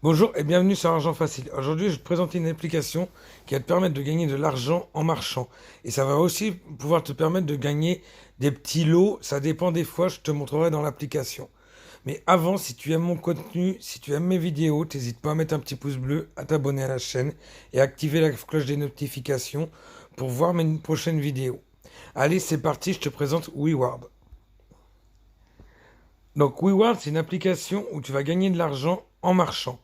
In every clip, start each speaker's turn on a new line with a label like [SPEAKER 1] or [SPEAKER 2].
[SPEAKER 1] Bonjour et bienvenue sur Argent Facile. Aujourd'hui, je vais te présenter une application qui va te permettre de gagner de l'argent en marchant. Et ça va aussi pouvoir te permettre de gagner des petits lots. Ça dépend des fois, je te montrerai dans l'application. Mais avant, si tu aimes mon contenu, si tu aimes mes vidéos, n'hésite pas à mettre un petit pouce bleu, à t'abonner à la chaîne et à activer la cloche des notifications pour voir mes prochaines vidéos. Allez, c'est parti, je te présente WeWard. Donc WeWard, c'est une application où tu vas gagner de l'argent en marchant.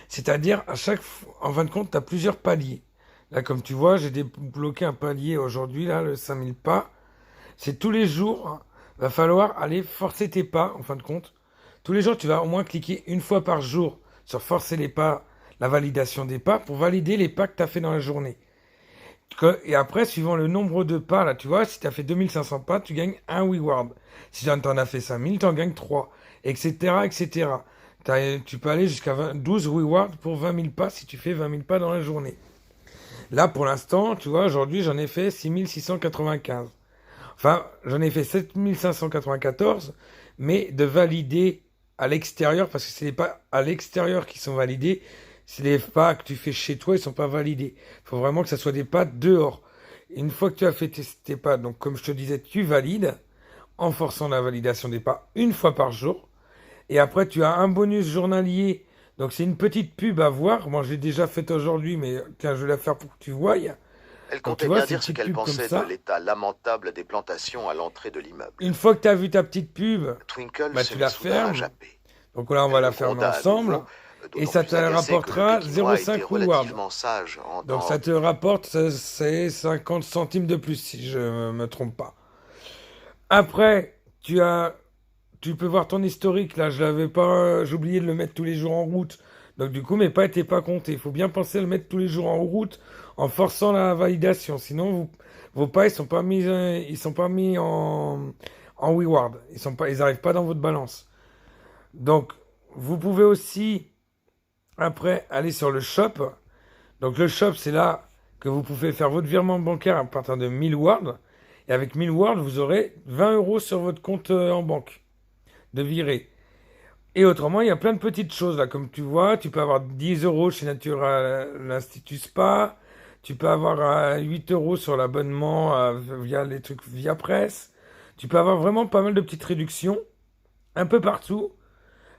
[SPEAKER 1] C'est-à-dire, en fin de compte, tu as plusieurs paliers. Là, comme tu vois, j'ai débloqué un palier aujourd'hui, là, le 5000 pas. C'est tous les jours, va falloir aller forcer tes pas, en fin de compte. Tous les jours, tu vas au moins cliquer une fois par jour sur forcer les pas, la validation des pas, pour valider les pas que tu as fait dans la journée. Et après, suivant le nombre de pas, là, tu vois, si tu as fait 2500 pas, tu gagnes un reward. Si tu en as fait 5000, tu en gagnes 3, etc., etc. Tu peux aller jusqu'à 12 rewards pour 20 000 pas si tu fais 20 000 pas dans la journée. Là, pour l'instant, tu vois, aujourd'hui, j'en ai fait 6695. Enfin, j'en ai fait 7594, mais de valider à l'extérieur, parce que c'est les pas à l'extérieur qui sont validés, c'est les pas que tu fais chez toi, ils sont pas validés. Il faut vraiment que ça soit des pas dehors. Une fois que tu as fait tes pas, donc comme je te disais, tu valides en forçant la validation des pas une fois par jour. Et après, tu as un bonus journalier. Donc, c'est une petite pub à voir. Moi, j'ai déjà fait aujourd'hui, mais tiens, je vais la faire pour que tu voies.
[SPEAKER 2] Elle
[SPEAKER 1] Donc, tu
[SPEAKER 2] comptait
[SPEAKER 1] vois,
[SPEAKER 2] bien
[SPEAKER 1] c'est une
[SPEAKER 2] dire ce
[SPEAKER 1] petite
[SPEAKER 2] qu'elle
[SPEAKER 1] pub comme
[SPEAKER 2] pensait de
[SPEAKER 1] ça.
[SPEAKER 2] l'état lamentable des plantations à l'entrée de
[SPEAKER 1] Une
[SPEAKER 2] l'immeuble.
[SPEAKER 1] fois que tu as vu ta petite pub,
[SPEAKER 2] Twinkle
[SPEAKER 1] bah,
[SPEAKER 2] se
[SPEAKER 1] tu
[SPEAKER 2] mit
[SPEAKER 1] la
[SPEAKER 2] soudain à
[SPEAKER 1] fermes.
[SPEAKER 2] japper.
[SPEAKER 1] Donc là, on va
[SPEAKER 2] Elle
[SPEAKER 1] la
[SPEAKER 2] le
[SPEAKER 1] fermer
[SPEAKER 2] gronda à
[SPEAKER 1] ensemble.
[SPEAKER 2] nouveau,
[SPEAKER 1] Et
[SPEAKER 2] d'autant
[SPEAKER 1] ça
[SPEAKER 2] plus
[SPEAKER 1] te
[SPEAKER 2] agacée que le
[SPEAKER 1] rapportera
[SPEAKER 2] Pékinois était
[SPEAKER 1] 0,5 reward.
[SPEAKER 2] relativement sage
[SPEAKER 1] Donc,
[SPEAKER 2] en...
[SPEAKER 1] ça te rapporte, c'est 50 centimes de plus, si je me trompe pas. Après, tu peux voir ton historique. Là, je l'avais pas, j'ai oublié de le mettre tous les jours en route. Donc, du coup, mes pas n'étaient pas comptés. Il faut bien penser à le mettre tous les jours en route en forçant la validation. Sinon, vos pas, ils sont pas mis en reward. Ils arrivent pas dans votre balance. Donc, vous pouvez aussi, après, aller sur le shop. Donc, le shop, c'est là que vous pouvez faire votre virement bancaire à partir de 1000 wards. Et avec 1000 wards, vous aurez 20 euros sur votre compte en banque de virer. Et autrement, il y a plein de petites choses là. Comme tu vois, tu peux avoir 10 euros chez Nature l'Institut Spa. Tu peux avoir 8 euros sur l'abonnement via les trucs via presse. Tu peux avoir vraiment pas mal de petites réductions un peu partout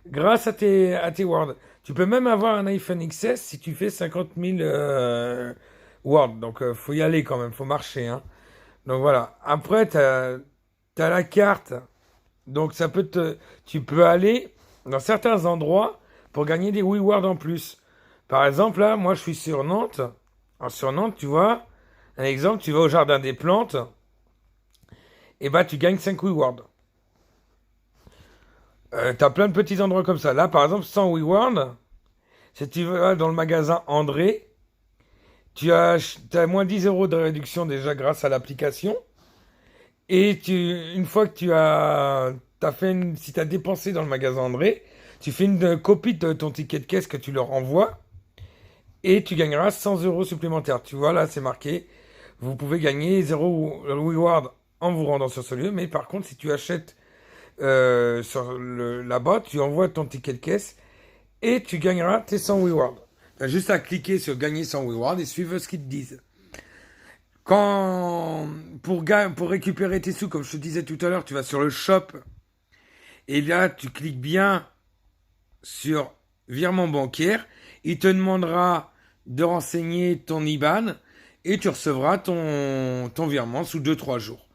[SPEAKER 1] grâce à tes Word. Tu peux même avoir un iPhone XS si tu fais 50 000 Word. Donc, faut y aller quand même, faut marcher, hein. Donc voilà. Après, t'as la carte. Donc, tu peux aller dans certains endroits pour gagner des rewards en plus. Par exemple, là, moi, je suis sur Nantes. Alors, sur Nantes, tu vois, un exemple, tu vas au jardin des plantes, et bah, tu gagnes 5 rewards. T'as plein de petits endroits comme ça. Là, par exemple, 100 rewards, si tu vas dans le magasin André, as moins 10 euros de réduction déjà grâce à l'application. Et une fois que t'as fait si tu as dépensé dans le magasin André, tu fais une copie de ton ticket de caisse que tu leur envoies et tu gagneras 100 euros supplémentaires. Tu vois, là, c'est marqué. Vous pouvez gagner 0 reward en vous rendant sur ce lieu. Mais par contre, si tu achètes là-bas, tu envoies ton ticket de caisse et tu gagneras tes 100 rewards. Tu as juste à cliquer sur gagner 100 rewards et suivre ce qu'ils te disent. Pour récupérer tes sous, comme je te disais tout à l'heure, tu vas sur le shop et là, tu cliques bien sur virement bancaire. Il te demandera de renseigner ton IBAN et tu recevras ton virement sous 2 3 jours.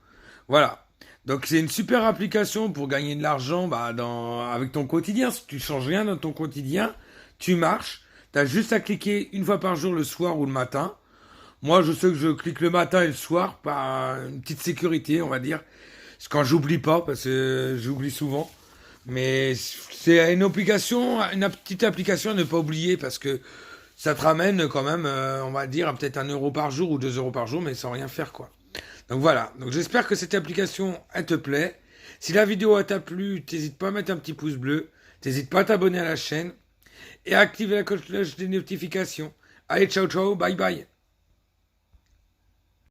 [SPEAKER 1] Voilà. Donc c'est une super application pour gagner de l'argent avec ton quotidien. Si tu changes rien dans ton quotidien, tu marches. Tu as juste à cliquer une fois par jour le soir ou le matin. Moi, je sais que je clique le matin et le soir par une petite sécurité, on va dire. C'est quand j'oublie pas, parce que j'oublie souvent. Mais c'est une petite application à ne pas oublier parce que ça te ramène quand même, on va dire, à peut-être 1 euro par jour ou 2 euros par jour, mais sans rien faire, quoi. Donc voilà. Donc j'espère que cette application, elle te plaît. Si la vidéo t'a plu, t'hésites pas à mettre un petit pouce bleu. T'hésites pas à t'abonner à la chaîne et à activer la cloche des notifications. Allez, ciao, ciao, bye bye.